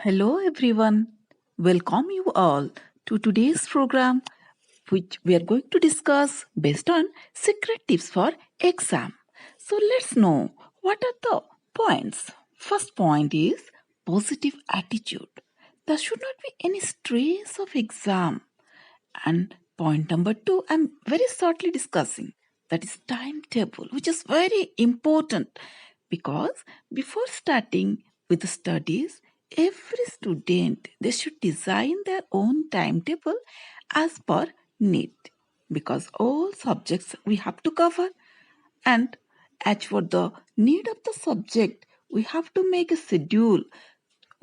Hello, everyone. Welcome you all to today's program, which we are going to discuss based on secret tips for exam. So let's know what are the points. First point is positive attitude. There should not be any stress of exam. And point number two, I'm very shortly discussing. That is timetable, which is very important because before starting with the studies, every student they should design their own timetable as per need because all subjects we have to cover, and as for the need of the subject we have to make a schedule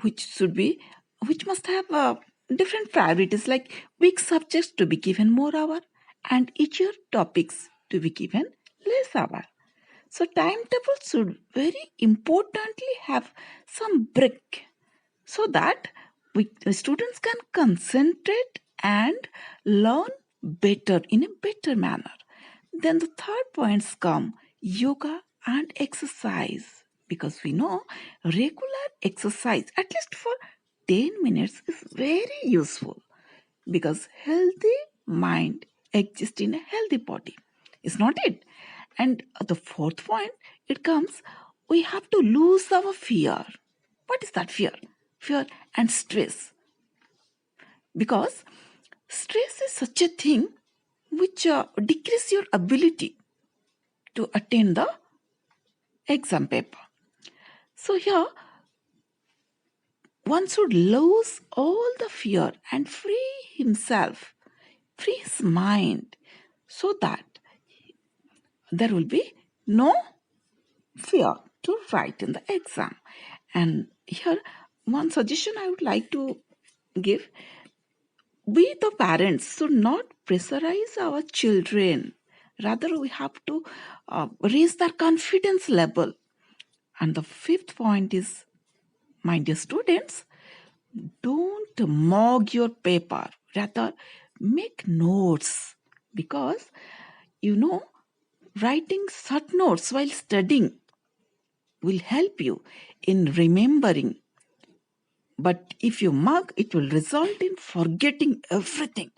which should be which must have different priorities, like weak subjects to be given more hour and easier topics to be given less hour. So timetable should very importantly have some break so that the students can concentrate and learn better in a better manner. Then the third points come yoga and exercise, because we know regular exercise at least for 10 minutes is very useful because healthy mind exists in a healthy body. Is not it? And the fourth point, it comes, we have to lose our fear. What is that fear? Fear and stress. Because stress is such a thing which decreases your ability to attend the exam paper. So here, one should lose all the fear and free himself, free his mind, so that there will be no fear to write in the exam. And here, one suggestion I would like to give, we the parents should not pressurize our children. Rather, we have to raise their confidence level. And the fifth point is, my dear students, don't mug your paper. Rather, make notes because writing short notes while studying will help you in remembering. But if you mug, it will result in forgetting everything.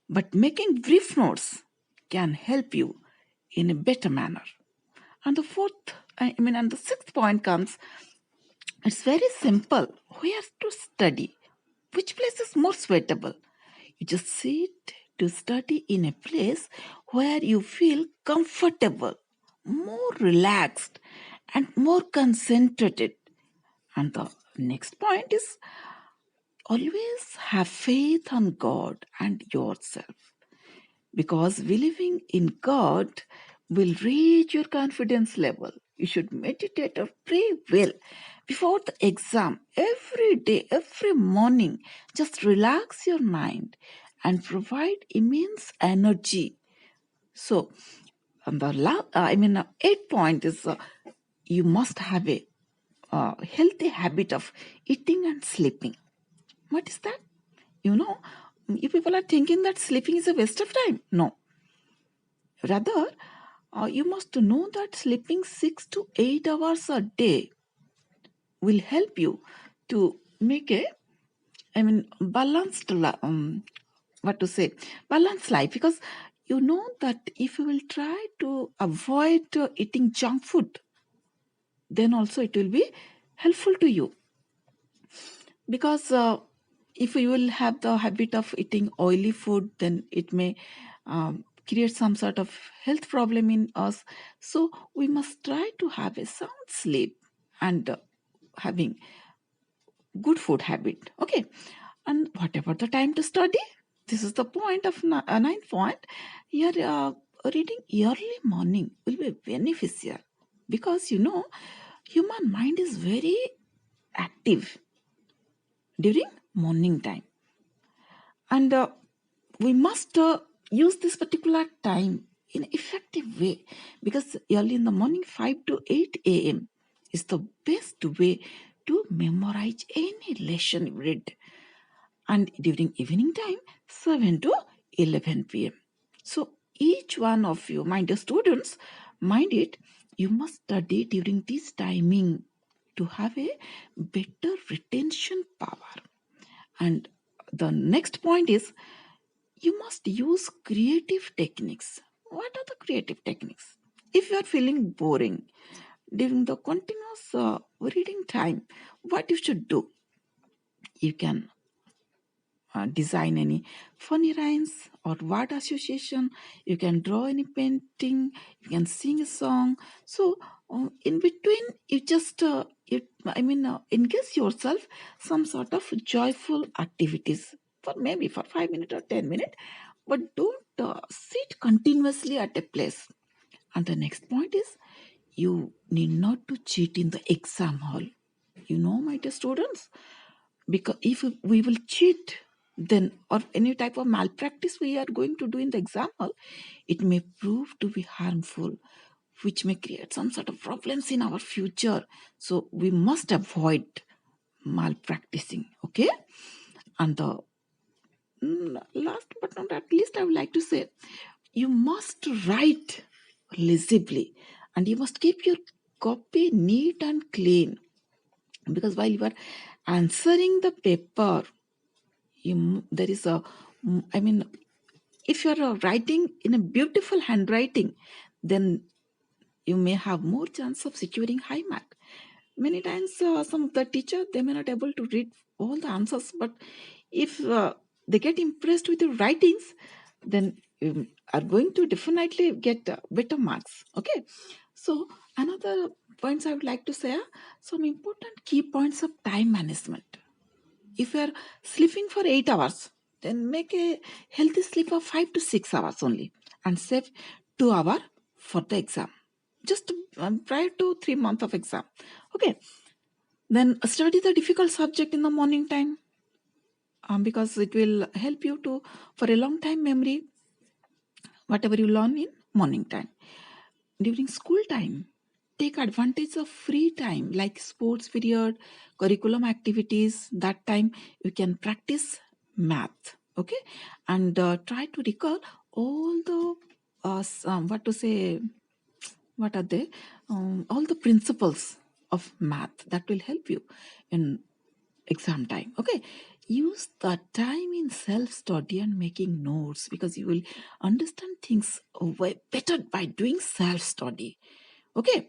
But making brief notes can help you in a better manner. And the sixth point comes, it's very simple. Where to study? Which place is more suitable? You just sit to study in a place where you feel comfortable, more relaxed, and more concentrated. And the next point is always have faith on God and yourself, because believing in God will raise your confidence level. You should meditate or pray well before the exam every day, every morning. Just relax your mind and provide immense energy. So, and eighth point is you must have a healthy habit of eating and sleeping. What is that? You people are thinking that sleeping is a waste of time. No. Rather, you must know that sleeping 6 to 8 hours a day will help you to make a, balanced, balanced life. Because you know that if you will try to avoid eating junk food, then also it will be helpful to you. Because if you will have the habit of eating oily food, then it may create some sort of health problem in us. So we must try to have a sound sleep and having good food habit. Okay. And whatever the time to study, this is the point of ninth point. Here, reading early morning will be beneficial because human mind is very active during morning time, and we must use this particular time in an effective way, because early in the morning 5 to 8 a.m. is the best way to memorize any lesson you read, and during evening time 7 to 11 p.m. So each one of you, my dear students, mind it, you must study during this timing to have a better retention power. And the next point is you must use creative techniques. What are the creative techniques? If you are feeling boring during the continuous reading time, what you should do? You can design any funny rhymes or word association. You can draw any painting. You can sing a song. So in between, you just engage yourself some sort of joyful activities for maybe for 5 minutes or 10 minutes, but don't sit continuously at a place. And the next point is you need not to cheat in the exam hall. My dear students, because if we will cheat, then or any type of malpractice we are going to do in the exam hall, it may prove to be harmful, which may create some sort of problems in our future. So we must avoid malpracticing. Okay. And the last but not at least, I would like to say you must write legibly and you must keep your copy neat and clean, because while you are answering the paper, there is a if you are writing in a beautiful handwriting, then you may have more chance of securing high mark. Many times some of the teacher, they may not able to read all the answers, but if they get impressed with your writings, then you are going to definitely get better marks. Okay. So another points I would like to say are some important key points of time management. If you are sleeping for 8 hours, then make a healthy sleep of 5 to 6 hours only and save 2 hours for the exam. Just prior to 3 months of exam. Okay. Then study the difficult subject in the morning time, because it will help you to for a long time memory whatever you learn in morning time. During school time, take advantage of free time like sports period, curriculum activities. That time you can practice math. Okay. And try to recall all the what to say, what are they, all the principles of math that will help you in exam time. Okay. Use the time in self study and making notes, because you will understand things way better by doing self study. Okay.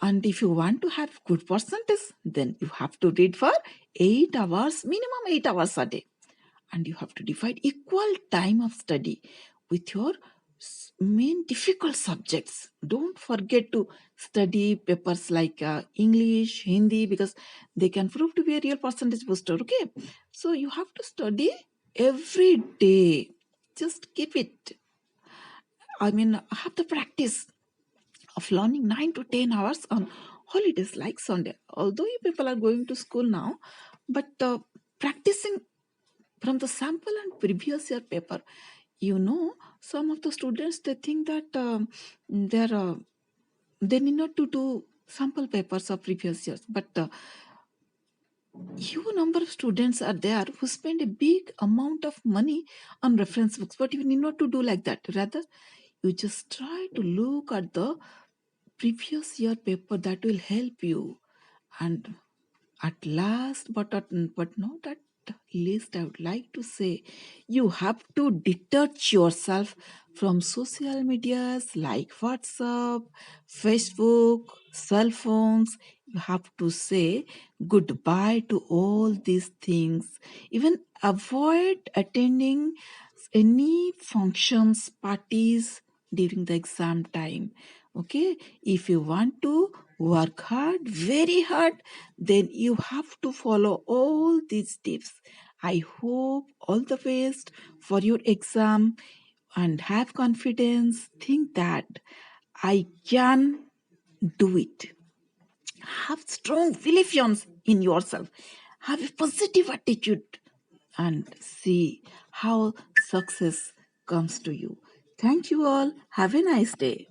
And if you want to have good percentage, then you have to read for 8 hours, minimum 8 hours a day. And you have to divide equal time of study with your main difficult subjects. Don't forget to study papers like English, Hindi, because they can prove to be a real percentage booster. Okay. So you have to study every day. Just keep it. Have the practice of learning 9 to 10 hours on holidays like Sunday. Although you people are going to school now, but practicing from the sample and previous year paper. Some of the students, they think that they need not to do sample papers of previous years, but huge number of students are there who spend a big amount of money on reference books, but you need not to do like that. Rather, you just try to look at the previous year paper. That will help you. And at last, but not at least, I would like to say you have to detach yourself from social medias like WhatsApp, Facebook, cell phones. You have to say goodbye to all these things. Even avoid attending any functions, parties during the exam time. Okay, if you want to work hard, very hard, then you have to follow all these tips. I hope all the best for your exam, and have confidence. Think that I can do it. Have strong belief in yourself. Have a positive attitude and see how success comes to you. Thank you all. Have a nice day.